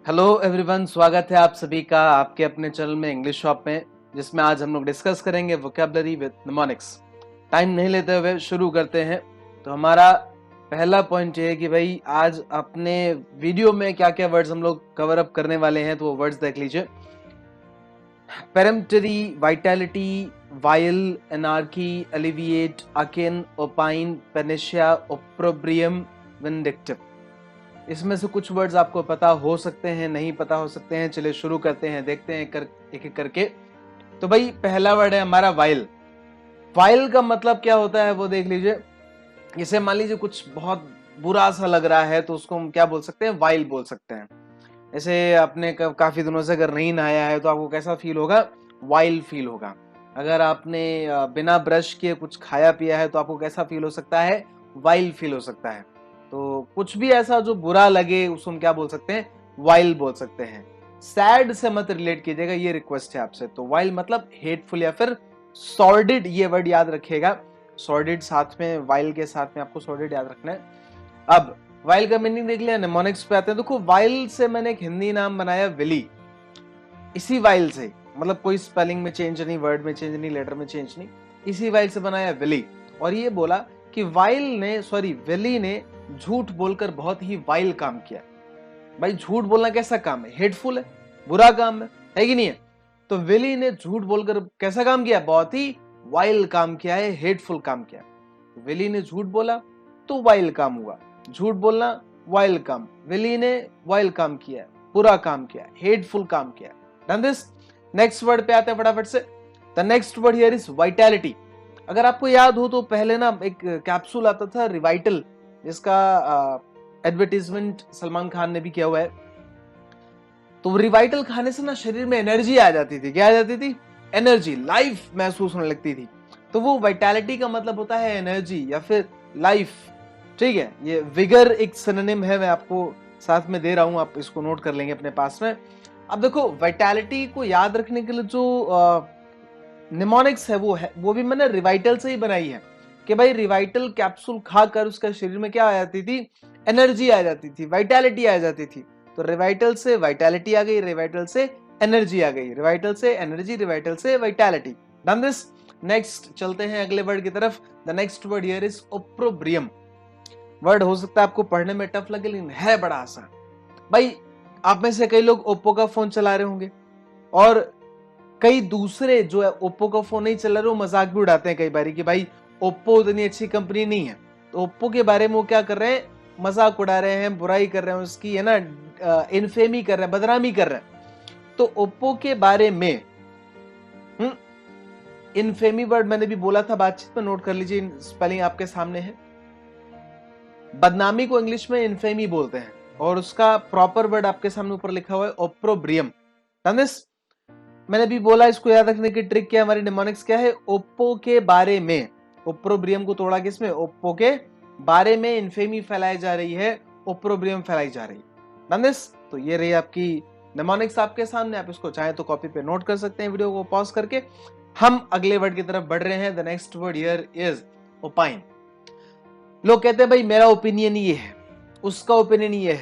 Hello everyone, स्वागत है आप सभी का आपके अपने चैनल में इंग्लिश शॉप में, जिसमें आज हम लोग डिस्कस करेंगे वोकैबुलरी विद निमोनिक्स। टाइम नहीं लेते हुए शुरू करते हैं। तो हमारा पहला पॉइंट ये है कि भाई आज अपने वीडियो में क्या क्या वर्ड्स हम लोग कवर अप करने वाले हैं, तो वो वर्ड्स देख लीजिए। Peremptory, vitality, vile, anarchy, alleviate, akin, opine, panacea, opprobrium, vindictive. इसमें से कुछ वर्ड्स आपको पता हो सकते हैं, नहीं पता हो सकते हैं। चलिए शुरू करते हैं, देखते हैं एक एक करके। तो भाई पहला वर्ड है हमारा वाइल। वाइल का मतलब क्या होता है वो देख लीजिए। इसे मान लीजिए कुछ बहुत बुरा सा लग रहा है तो उसको हम क्या बोल सकते हैं, वाइल बोल सकते हैं। ऐसे आपने काफी दिनों से अगर नहीं नहाया है तो आपको कैसा फील होगा, वाइल फील होगा। अगर आपने बिना ब्रश किए कुछ खाया पिया है तो आपको कैसा फील हो सकता है, वाइल फील हो सकता है। तो कुछ भी ऐसा जो बुरा लगे उसको हम क्या बोल सकते हैं, वाइल बोल सकते हैं। सैड से मत रिलेट कीजिएगा, ये रिक्वेस्ट है आपसे। तो वाइल मतलब हेटफुल या फिर सॉर्डिड, ये वर्ड याद रखिएगा। सॉर्डिड साथ में, वाइल के साथ में आपको सॉर्डिड याद रखना है। अब वाइल का मीनिंग देख लिया, निमोनिक्स पे आते हैं। देखो वाइल से मैंने एक हिंदी नाम बनाया विली। इसी वाइल से, मतलब कोई स्पेलिंग में चेंज नहीं, वर्ड में चेंज नहीं, लेटर में चेंज नहीं, इसी वाइल से बनाया विली। और ये बोला कि विली ने झूठ बोलकर बहुत ही वाइल काम किया। भाई झूठ बोलना कैसा काम है, हेटफुल है, बुरा काम है कि नहीं है। तो विली ने झूठ बोलकर कैसा काम किया, बहुत ही वाइल काम किया है, हेटफुल काम किया। विली ने झूठ बोला तो वाइल काम हुआ। झूठ बोलना वाइल काम, विली ने वाइल काम किया, बुरा काम किया, हेटफुल काम किया। Done this. नेक्स्ट वर्ड पे आते हैं फटाफट से। The next word here is vitality. अगर आपको याद हो तो पहले ना एक कैप्सूल आता था रिवाइटल, जिसका एडवर्टीजमेंट सलमान खान ने भी किया हुआ है। तो रिवाइटल खाने से ना शरीर में एनर्जी आ जाती थी। क्या आ जाती थी, एनर्जी, लाइफ महसूस होने लगती थी। तो वो वाइटैलिटी का मतलब होता है एनर्जी या फिर लाइफ। ठीक है, ये विगर एक सिनोनिम है, मैं आपको साथ में दे रहा हूं, आप इसको नोट कर लेंगे अपने पास में। अब देखो वाइटैलिटी को याद रखने के लिए जो निमोनिक्स है वो भी मैंने रिवाइटल से ही बनाई है। कि भाई रिवाइटल कैप्सूल खाकर उसका शरीर में क्या आ जाती थी, एनर्जी आ जाती थी, वाइटैलिटी आ जाती थी। तो रिवाइटल से वाइटैलिटी आ गई, रिवाइटल से एनर्जी आ गई, रिवाइटल से एनर्जी, रिवाइटल से वाइटैलिटी। Done this. नेक्स्ट चलते हैं अगले वर्ड की तरफ। The next word here is opprobrium. Word हो सकता है आपको पढ़ने में टफ लगे, लेकिन है बड़ा आसान। भाई आप में से कई लोग ओप्पो का फोन चला रहे होंगे, और कई दूसरे जो है ओप्पो का फोन नहीं चला रहे, वो मजाक भी उड़ाते हैं कई बार कि भाई ओप्पो इतनी अच्छी कंपनी नहीं है। तो ओप्पो के बारे में वो क्या कर रहे हैं, मजाक उड़ा रहे हैं, बुराई कर रहे हैं उसकी, है ना, इनफेमी कर रहे हैं, बदनामी कर रहे हैं। तो ओप्पो के बारे में इनफेमी वर्ड मैंने भी बोला था बातचीत में, नोट कर लीजिए, स्पेलिंग आपके सामने है। बदनामी को इंग्लिश में इनफेमी बोलते हैं, और उसका प्रॉपर वर्ड आपके सामने ऊपर लिखा हुआ है, ओप्रोब्रियम। मैंने भी बोला, इसको याद रखने की ट्रिक क्या, हमारी निमोनिक्स क्या है, ओप्पो के बारे में। ओप्रोब्रियम को तोड़ा किसमें, ओप्पो के बारे में इनफेमी फैलाई जा रही है, ओप्रोब्रियम फैलाई जा रही है। Done this. तो ये रही आपकी निमोनिक्स आपके सामने। आप इसको चाहे तो कॉपी पे नोट कर सकते हैं, वीडियो को पॉज करके। हम अगले वर्ड की तरफ बढ़ रहे हैं। The next word here is opine. लोग कहते हैं भाई मेरा ओपिनियन ये है, उसका ओपिनियन ये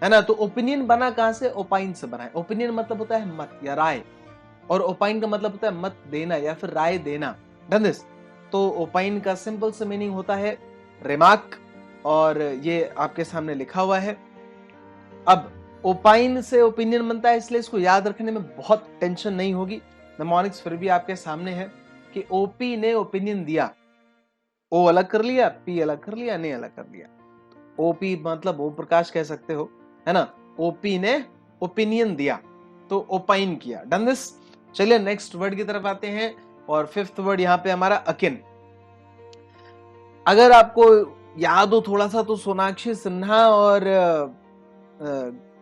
है ना। तो ओपिनियन बना कहां से, ओपाइन से बना है। ओपिनियन मतलब होता है मत या राय, और ओपाइन का मतलब होता है मत देना या फिर राय देना। Done this. तो ओपाइन का सिंपल से मीनिंग होता है रिमार्क, और ये आपके सामने लिखा हुआ है। अब ओपाइन से ओपिनियन बनता है, इसलिए इसको याद रखने में बहुत टेंशन नहीं होगी। निमोनिक्स फिर भी आपके सामने है कि ओपी ने ओपिनियन दिया। ओ अलग कर लिया, पी अलग कर लिया, ने अलग कर लिया। ओपी मतलब ओम प्रकाश कह सकते हो, है ना। ओपी ने ओपिनियन दिया, तो ओपाइन किया। Done this. चलिए नेक्स्ट वर्ड की तरफ आते हैं, और फिफ्थ वर्ड यहां पे हमारा अकिन। अगर आपको याद हो थोड़ा सा, तो सोनाक्षी सिन्हा और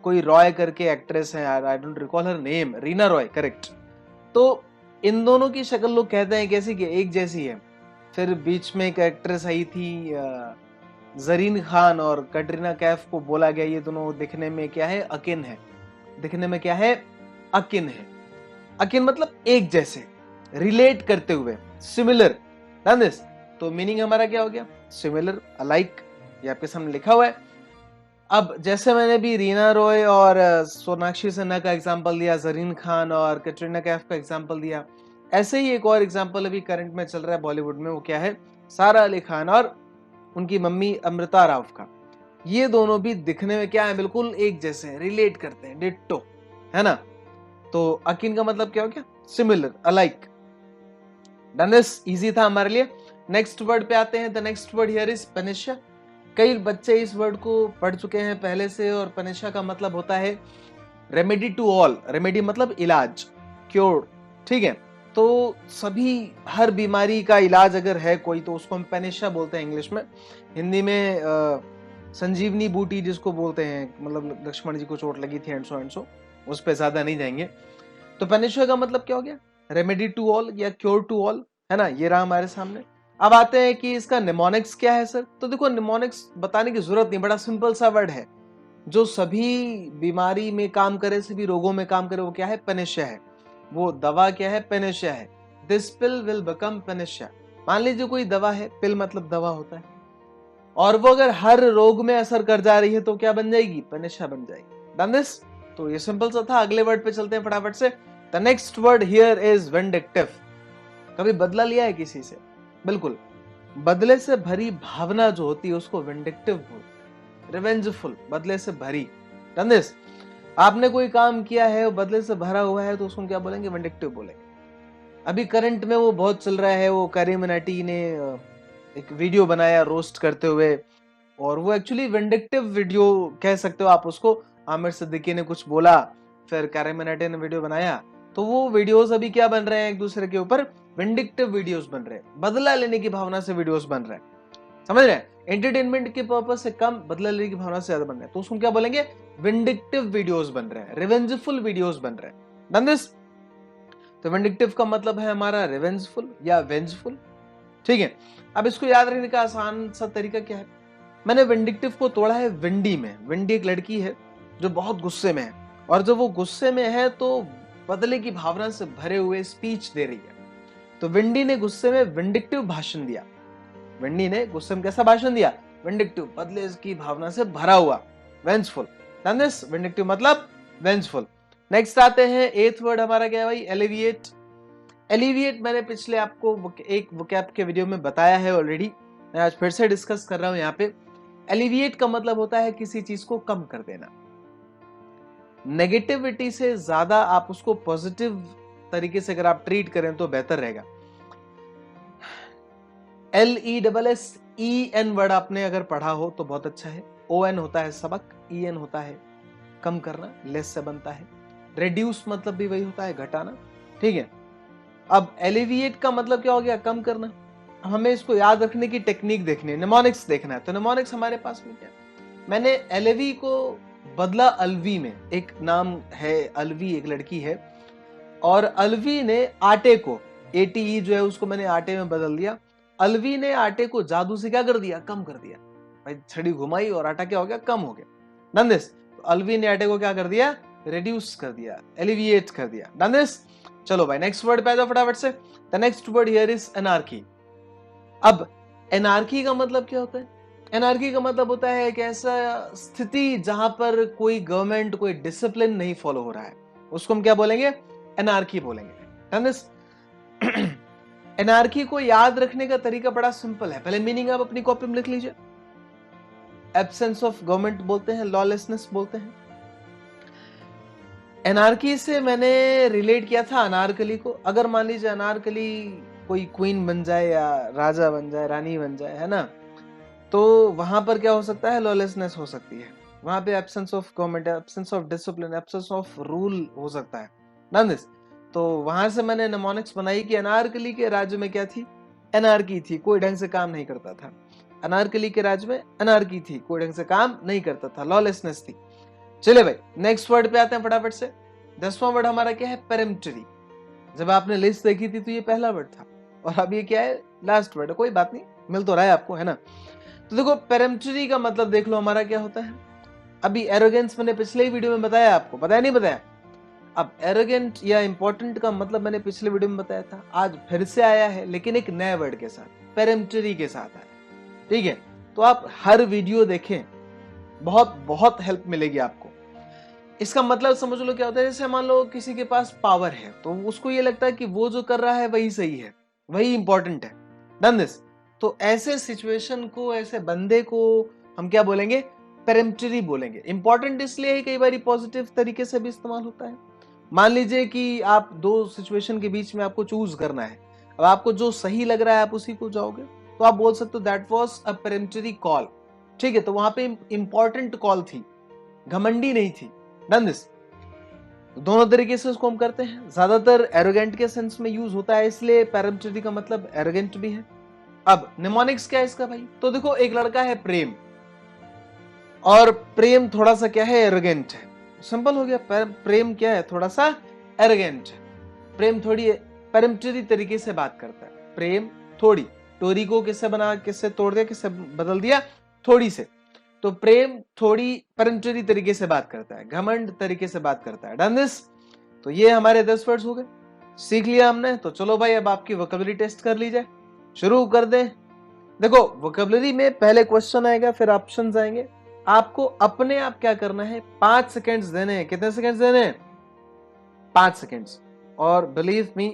कोई रॉय करके एक्ट्रेस है यार, I don't recall her name, Reena Roy, correct. तो इन दोनों की शक्ल लोग कहते हैं कैसी कि एक जैसी है। फिर बीच में एक एक्ट्रेस आई थी जरीन खान और कटरीना कैफ को बोला गया ये दोनों दिखने में क्या है, अकिन है। दिखने में क्या है, अकिन है। अकिन मतलब एक जैसे, रिलेट करते हुए, सिमिलर। Done this. तो मीनिंग हमारा क्या हो गया, सिमिलर, अलाइक, ये आपके सामने लिखा हुआ है। अब जैसे मैंने भी रीना रॉय और सोनाक्षी सिन्हा का एग्जांपल दिया, जरीन खान और कैटरीना कैफ का एग्जांपल दिया, ऐसे ही एक और एग्जांपल अभी करंट में चल रहा है बॉलीवुड में, वो क्या है, सारा अली खान और उनकी मम्मी अमृता राव का। ये दोनों भी दिखने में क्या है, बिल्कुल एक जैसे हैं, रिलेट करते हैं, डिट्टो, है ना। तो अकिन का मतलब क्या हो गया, similar, alike. Done this, easy था हमारे लिए। नेक्स्ट वर्ड पे आते हैं। The next word here is panacea. कई बच्चे इस वर्ड को पढ़ चुके हैं पहले से, और पेनिशिया का मतलब होता है रेमेडी टू ऑल। रेमेडी मतलब इलाज, क्योर, ठीक है। तो सभी, हर बीमारी का इलाज अगर है कोई, तो उसको हम पेनिशिया बोलते हैं इंग्लिश में। हिंदी में संजीवनी बूटी जिसको बोलते हैं, मतलब लक्ष्मण जी को चोट लगी थी एंड सो, उस पर ज्यादा नहीं जाएंगे। तो पेनिशिया का मतलब क्या हो गया, रेमेडी टू ऑल या क्योर टू ऑल, है ना। ये रहा हमारे सामने। अब आते हैं कि इसका निमोनिक्स क्या है सर। तो देखो, निमोनिक्स बताने की जरूरत नहीं, बड़ा सिंपल सा वर्ड है जो सभी बीमारी में काम करे, सभी रोगों में काम करे। वो क्या है, पेनिशिया है। वो दवा क्या है, पेनिशिया है। This pill will become panacea. मान लीजिए कोई दवा है, पिल मतलब दवा होता है, और वो अगर हर रोग में असर कर जा रही है तो क्या बन जाएगी, पेनिशिया बन जाएगी। Done this. तो ये सिंपल सा था। अगले वर्ड पे चलते हैं फटाफट से। The next word here is vindictive. कभी बदला लिया है किसी से? बिल्कुल, बदले से भरी भावना जो होती है उसको विंडिक्टिव बोलते हैं, रिवेंजफुल, बदले से भरी। Done this. आपने कोई काम किया है, वो बदले से भरा हुआ है, तो उसको क्या बोलेंगे, विंडिक्टिव बोलेंगे। अभी करंट में वो बहुत चल रहा है, वो कैरी मिनाटी ने एक वीडियो बनाया रोस्ट करते हुए, और वो एक्चुअली विंडिक्टिव वीडियो कह सकते हो आप उसको। आमिर सिद्दीकी ने कुछ बोला, फिर कैरी मिनाटी ने वीडियो बनाया, तो वो वीडियोस अभी क्या बन रहे हैं, एक दूसरे के ऊपर विंडिक्टिव वीडियोस बन रहे हैं, बदला लेने की भावना से वीडियोस बन रहे हैं, समझ रहे हैं। एंटरटेनमेंट के पर्पस से कम, बदला लेने की भावना से ज्यादा बन रहे हैं, तो उसको क्या बोलेंगे, विंडिक्टिव वीडियोस बन रहे हैं, रिवेंजफुल वीडियोस बन रहे हैं। Done this. तो विंडिक्टिव का मतलब है हमारा रिवेंजफुल या वेंजफुल, ठीक है। अब इसको याद रखने का आसान सा तरीका क्या है, मैंने विंडिक्टिव को तोड़ा है विंडी में। विंडी एक लड़की है जो बहुत गुस्से में है, और जब वो गुस्से में है तो बदले की भावना से भरे हुए स्पीच दे रही है। तो विंडी ने गुस्से में विंडिक्टिव भाषण दिया। विंडी ने गुस्से में कैसा भाषण दिया, विंडिक्टिव, बदले की भावना से भरा हुआ, वेंजफुल। Done this. विंडिक्टिव मतलब वेंजफुल। नेक्स्ट आते हैं, एथ वर्ड हमारा क्या है भाई, एलिविएट। एलिविएट मैंने पिछले आपको एक वोकैब के वीडियो में बताया है ऑलरेडी, मैं आज फिर से डिस्कस कर रहा हूं यहाँ पे। एलिविएट का मतलब होता है किसी चीज को कम कर देना। नेगेटिविटी से ज्यादा आप उसको पॉजिटिव तरीके से अगर आप ट्रीट करें तो बेहतर रहेगा। LESSEN वर्ड आपने अगर पढ़ा हो तो बहुत अच्छा है। ON होता है सबक, EN होता है कम करना, लेस से बनता है। रेड्यूस मतलब भी वही होता है, घटाना, ठीक है। अब एलिविएट का मतलब क्या हो गया, कम करना। हमें इसको याद रखने की टेक्निक देखनी है, निमोनिक्स देखना है। तो निमोनिक्स हमारे पास में क्या, मैंने एलवी को बदला अलवी में। एक नाम है अलवी, एक लड़की है, और अलवी ने आटे को, ATE जो है उसको मैंने आटे में बदल दिया। अलवी ने आटे को जादू से क्या कर दिया, कम कर दिया। भाई छड़ी घुमाई और आटा क्या हो गया, कम हो गया। Done this. अलवी ने आटे को क्या कर दिया, रिड्यूस कर दिया, एलिविएट कर दिया। Done this. चलो भाई नेक्स्ट वर्ड पे आ जाओ फटाफट से। The next word here is anarchy. अब एनार्की का मतलब क्या होता है, एनार्की का मतलब होता है एक ऐसा स्थिति जहां पर कोई गवर्नमेंट, कोई डिसिप्लिन नहीं फॉलो हो रहा है, उसको हम क्या बोलेंगे, एनार्की बोलेंगे। Done this. एनार्की को याद रखने का तरीका बड़ा सिंपल है, पहले मीनिंग आप अपनी कॉपी में लिख लीजिए। एब्सेंस ऑफ गवर्नमेंट बोलते हैं, लॉलेसनेस बोलते हैं। एनार्की से मैंने रिलेट किया था अनारकली को। अगर मान लीजिए अनारकली कोई क्वीन बन जाए या राजा बन जाए, रानी बन जाए, है ना, तो वहां पर क्या हो सकता है, लॉलेसनेस हो सकती है। वहां पे absence of government, absence of discipline, absence of rule हो सकता है। Done this. तो वहां से मैंने निमोनिक्स बनाई कि अनारकली के राज्य में क्या थी, एनार्की थी, कोई ढंग से काम नहीं करता था। अनारकली के राज्य में एनार्की थी, कोई ढंग से काम नहीं करता था, लॉलेसनेस थी। चले भाई नेक्स्ट वर्ड पे आते हैं फटाफट से। 10वां वर्ड हमारा क्या है, पेरिम्टरी। जब आपने लिस्ट देखी थी तो ये पहला वर्ड था, और अब ये क्या है, लास्ट वर्ड है। कोई बात नहीं, मिल तो रहा है आपको, है ना। तो देखो पेरिम्टरी का मतलब देख लो हमारा क्या होता है। अभी एरोगेंस मैंने पिछले ही वीडियो में बताया आपको, बताया नहीं बताया। अब एरोगेंट या इंपॉर्टेंट का मतलब मैंने पिछले वीडियो में बताया था, आज फिर से आया है, लेकिन एक नए वर्ड के साथ, पेरिम्टरी के साथ आया, ठीक है। तो आप हर वीडियो देखें, बहुत बहुत हेल्प मिलेगी आपको। इसका मतलब समझ लो क्या होता है, जैसे मान लो किसी के पास पावर है तो उसको ये लगता है कि वो जो कर रहा है वही सही है, वही इंपॉर्टेंट है। Done this. तो ऐसे सिचुएशन को, ऐसे बंदे को हम क्या बोलेंगे? पेरेम्पटरी बोलेंगे। इंपॉर्टेंट इसलिए है, कई बार पॉजिटिव तरीके से भी इस्तेमाल होता है। मान लीजिए कि आप दो सिचुएशन के बीच में आपको चूज करना है, अब आपको जो सही लग रहा है आप उसी को जाओगे, तो आप बोल सकते हो दैट वाज अ पेरेम्पटरी कॉल। ठीक है, तो वहां पे इंपॉर्टेंट कॉल थी, घमंडी नहीं थी। Done this. दोनों तरीके से उसको हम करते हैं। ज्यादातर एरोगेंट के सेंस में यूज होता है, इसलिए पेरेम्पटरी का मतलब एरोगेंट भी है। अब निमोनिक्स क्या है इसका भाई? तो देखो, एक लड़का है प्रेम, और प्रेम थोड़ा सा क्या है? एरोगेंट है। सिंपल हो गया। प्रेम क्या है? थोड़ा सा एरोगेंट है। प्रेम थोड़ी पेरेम्पटरी तरीके से बात करता है। प्रेम थोड़ी, टोरी को किससे तोड़ दिया, किससे बदल दिया? थोड़ी से। तो प्रेम थोड़ी पेरेम्पटरी तरीके से बात करता है, घमंड तरीके से बात करता है। Done this. तो ये हमारे 10 वर्ड्स हो गए, सीख लिया हमने। तो चलो भाई, अब आपकी वोकैबुलरी टेस्ट कर ली जाए, शुरू कर दें। देखो, वोकैबुलरी में पहले क्वेश्चन आएगा, फिर ऑप्शंस आएंगे। आपको अपने आप क्या करना है? 5 सेकेंड्स देने हैं। कितने सेकेंड्स देने हैं? 5 सेकेंड्स। और बिलीव मी,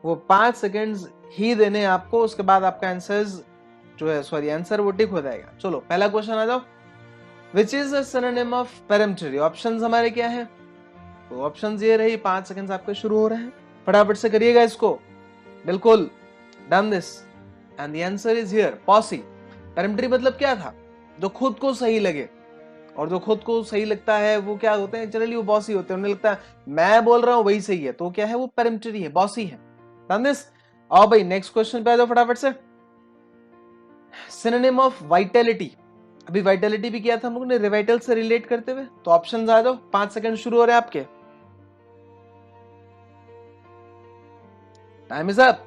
वो 5 सेकेंड्स ही देने हैं आपको। उसके बाद आपका आंसर वो टिक हो जाएगा। चलो, पहला क्वेश्चन आ जाओ। Which is a synonym of peremptory? Options हमारे क्या है? तो ऑप्शंस ये रही। 5 सेकेंड्स आपके शुरू हो रहे हैं, फटाफट से करिएगा इसको। बिल्कुल, done this. And the answer is here, bossy. Peremptory मतलब क्या था? जो खुद को सही लगे, और जो खुद को सही लगता है वो क्या होते हैं? जनरली वो बॉसी होते हैं। उन्हें लगता है मैं बोल रहा हूं वही सही है, तो क्या है? वो पेरेम्पटरी है, बॉसी है। Done this. आओ भाई, नेक्स्ट क्वेश्चन पे आ जाओ फटाफट से। Synonym of vitality. अभी वाइटैलिटी भी किया था हम लोगों ने रिवाइटल से रिलेट करते हुए। तो ऑप्शंस आ जाओ, 5 सेकंड शुरू हो रहे हैं आपके। Time is up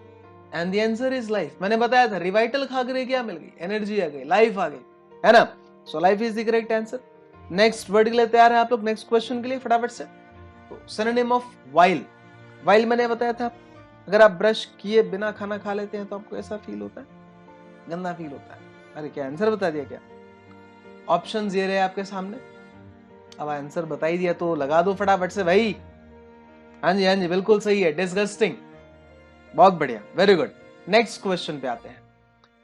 and the answer is life. मैंने बताया था, रिवाइटल खा कर क्या मिल गई? एनर्जी आ गई, लाइफ आ गई, है ना? So life is the correct answer. Next word के लिए तैयार है आप लोग? नेक्स्ट क्वेश्चन के लिए फटाफट से। तो सिनोनिम ऑफ वाइल। वाइल मैंने बताया था, अगर आप ब्रश किए बिना खाना खा लेते हैं तो आपको ऐसा फील होता है, गंदा फील होता है। अरे क्या आंसर बता दिया क्या? ऑप्शंस ये रहे आपके सामने। अब आंसर बता ही दिया तो लगा दो फटाफट से भाई। हाँ जी, हाँ जी, बिल्कुल सही है, डिस्गस्टिंग। बहुत बढ़िया, वेरी गुड। नेक्स्ट क्वेश्चन पे आते हैं।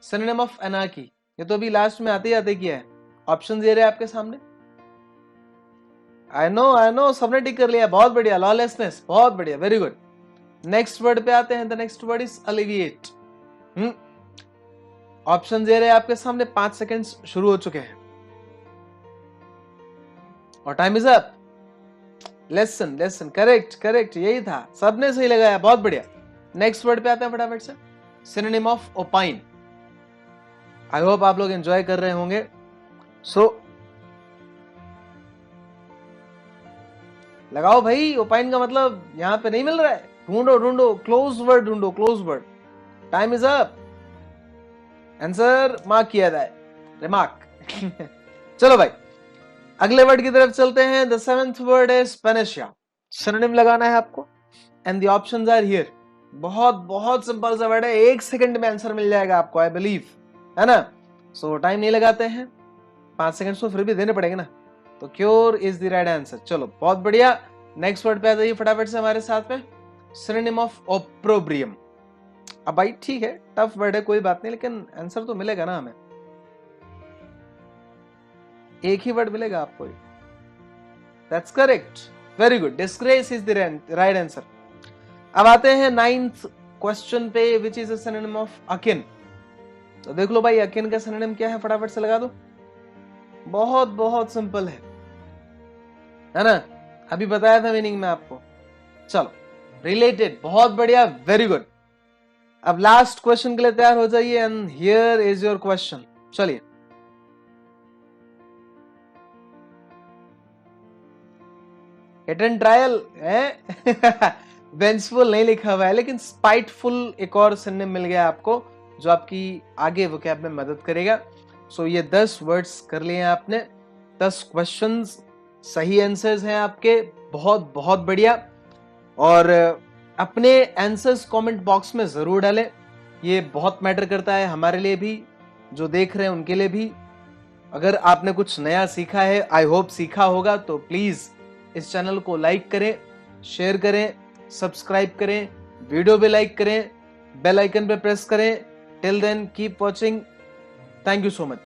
Synonym of anarchy. ये तो अभी लास्ट में आते ही आते किया है। ऑप्शंस ये रहे आपके सामने। आई नो, सबने टिक कर लिया, बहुत बढ़िया। लॉलेसनेस, बहुत बढ़िया, वेरी गुड। नेक्स्ट वर्ड पे आते हैं। The next word is alleviate. Option दे रहे हैं आपके सामने। 5 सेकंड्स शुरू हो चुके हैं और time is up. Lesson correct, यही था, सबने सही लगाया, बहुत बढ़िया। नेक्स्ट वर्ड पे आते हैं फटाफट से। Synonym of opine. I hope आप लोग एंजॉय कर रहे होंगे। सो लगाओ भाई, ओपाइन का मतलब यहां पे नहीं मिल रहा है। ढूंढो, close word. Time is up. Answer mark किया जाए, रिमार्क। चलो भाई, अगले वर्ड की तरफ चलते हैं। The 7th word is panacea. Synonym लगाना है आपको and the options are here. बहुत सिंपल सा वर्ड है, 1 सेकंड में आंसर मिल जाएगा आपको, आई बिलीव, है ना? सो टाइम नहीं लगाते हैं, 5 सेकंड तो फिर भी देने पड़ेंगे ना। तो cure is the right answer. चलो, बहुत बढ़िया। नेक्स्ट वर्ड पे आ जाइए फटाफट से हमारे साथ में। Synonym of opprobrium. अब भाई ठीक है, टफ वर्ड है, कोई बात नहीं, लेकिन आंसर तो मिलेगा ना हमें। एक ही वर्ड मिलेगा आपको। That's correct, very good. Disgrace is the right answer. अब आते हैं 9th क्वेश्चन पे, विच is a synonym of akin. तो देख लो भाई, अकिन का सिनोनिम क्या है, फटाफट से लगा दो। बहुत सिंपल है ना? अभी बताया था मीनिंग में आपको। चलो, रिलेटेड, बहुत बढ़िया, वेरी गुड। अब लास्ट क्वेश्चन के लिए तैयार हो जाइए and here is your question. चलिए, हिट एंड ट्रायल है। वेंचफुल नहीं लिखा हुआ है, लेकिन स्पाइटफुल एक और सिनोनिम मिल गया आपको, जो आपकी आगे वोकैब में मदद करेगा। सो ये 10 वर्ड्स कर लिए आपने, 10 क्वेश्चंस, सही आंसर्स हैं आपके, बहुत बढ़िया। और अपने आंसर्स कमेंट बॉक्स में जरूर डालें, ये बहुत मैटर करता है हमारे लिए भी, जो देख रहे हैं उनके लिए भी। अगर आपने कुछ नया सीखा है, आई होप सीखा होगा, तो प्लीज इस चैनल को लाइक करें, शेयर करें, सब्सक्राइब करें, वीडियो भी लाइक करें, बेल आइकन पे प्रेस करें। Till then keep watching. Thank you so much.